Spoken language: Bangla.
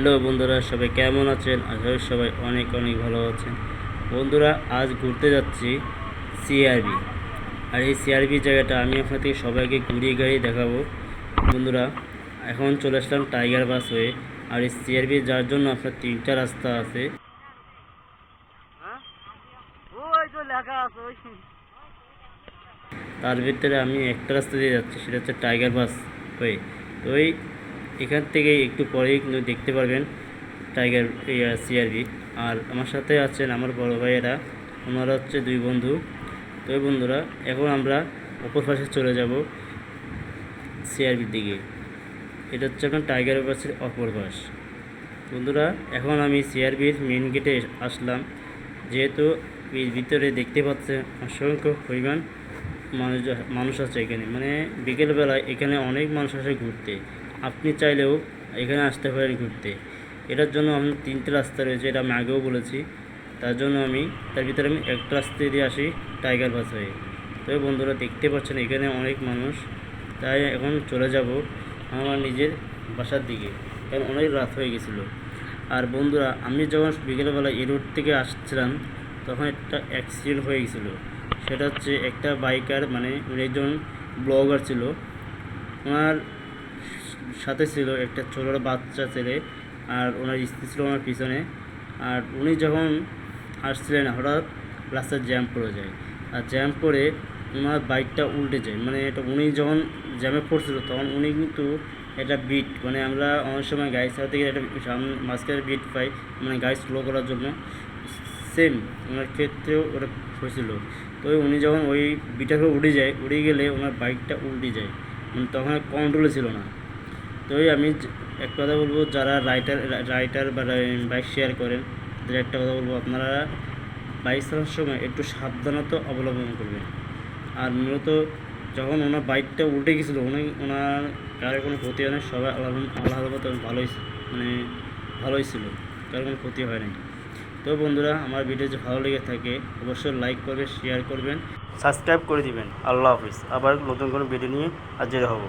হ্যালো বন্ধুরা, সবাই কেমন আছেন? আশা করি সবাই অনেক অনেক ভালো আছেন। বন্ধুরা, আজ ঘুরতে যাচ্ছি সিআরবি। আর এই সিআরবি জায়গাটা আমি আপনাদের সবাইকে ঘুরিয়ে গাড়িয়ে দেখাবো। বন্ধুরা, এখন চলে আসলাম টাইগার বাস হয়ে। আর এই সিআরবি যাওয়ার জন্য আপনার তিনটা রাস্তা আছে। তার ভিতরে আমি একটা রাস্তা দিয়ে যাচ্ছি, সেটা হচ্ছে টাইগার বাস হয়ে। তো এখান থেকে একটু পরেই কিন্তু দেখতে পারবেন টাইগার সিআরবি। আর আমার সাথে আছেন আমার বড় ভাইয়েরা, ওনারা হচ্ছে দুই বন্ধু। তো বন্ধুরা, এখন আমরা অপর পাশে চলে যাব সিআরবির দিকে। এটা হচ্ছে আপনার টাইগার বাসের অপর পাশ। বন্ধুরা, এখন আমি সিআরবির মেন গেটে আসলাম। যেহেতু এর ভিতরে দেখতে পাচ্ছেন অসংখ্য পরিমাণ মানুষ আছে এখানে, মানে বিকেলবেলায় এখানে অনেক মানুষ আসে ঘুরতে। আপনি চাইলেও এখানে আসতে পারেন ঘুরতে। এটার জন্য আমি তিনটে রাস্তা রয়েছে, এটা আমি আগেও বলেছি। তার ভিতরে আমি একটা রাস্তা দিয়ে আসি টাইগার বাস হয়ে। তবে বন্ধুরা, দেখতে পাচ্ছেন এখানে অনেক মানুষ। তাই এখন চলে যাব আমার নিজের বাসার দিকে, কারণ অনেক রাত হয়ে গেছিলো। আর বন্ধুরা, আমি যখন বিকেলবেলা এই রোড থেকে আসছিলাম, তখন একটা অ্যাক্সিডেন্ট হয়ে গেছিলো। সেটা হচ্ছে একটা বাইকার, মানে উনি একজন ব্লগার ছিল, ওনার সাথে ছিল একটা ছোটো বাচ্চা ছেলে, আর ওনার স্ত্রী ছিল ওনার পিছনে। আর উনি যখন আসছিলেন, হঠাৎ রাস্তায় জ্যাম পড়ে যায়। আর জ্যাম পড়ে ওনার বাইকটা উল্টে যায়। মানে এটা উনি যখন জ্যামে পড়ছিল, তখন উনি কিন্তু এটা বিট, মানে আমরা অনেক সময় গাড়ি চালাতে গিয়ে একটা সামনে মাঝখানে বিট পাই, মানে গাড়ি স্লো করার জন্য। সেম ওনার ক্ষেত্রেও ওটা হয়েছিল। তো উনি যখন ওই বিটাকে উড়ে গেলে ওনার বাইকটা উল্টে যায়, মানে তখন কন্ট্রোলে ছিল না। তো আমি এক কথা বলবো, যারা রাইটার বা বাইক শেয়ার করেন, তাদের একটা কথা বলবো, আপনারা বাইক চালানোর সময় একটু সাবধানতা অবলম্বন করবেন। আর মূলত যখন ওনার বাইকটা উল্টে গেছিলো, ওনার কারো কোনো ক্ষতি হয় না, সবাই আল্লাহর মতো ভালোই ছিল, কারো কোনো ক্ষতি হয় নাই। তো বন্ধুরা, আমার ভিডিও যদি ভালো লেগে থাকে অবশ্যই লাইক করবেন, শেয়ার করবেন, সাবস্ক্রাইব করে দিবেন। আল্লাহ হাফিজ। আবার নতুন কোনো ভিডিও নিয়ে হাজির হব।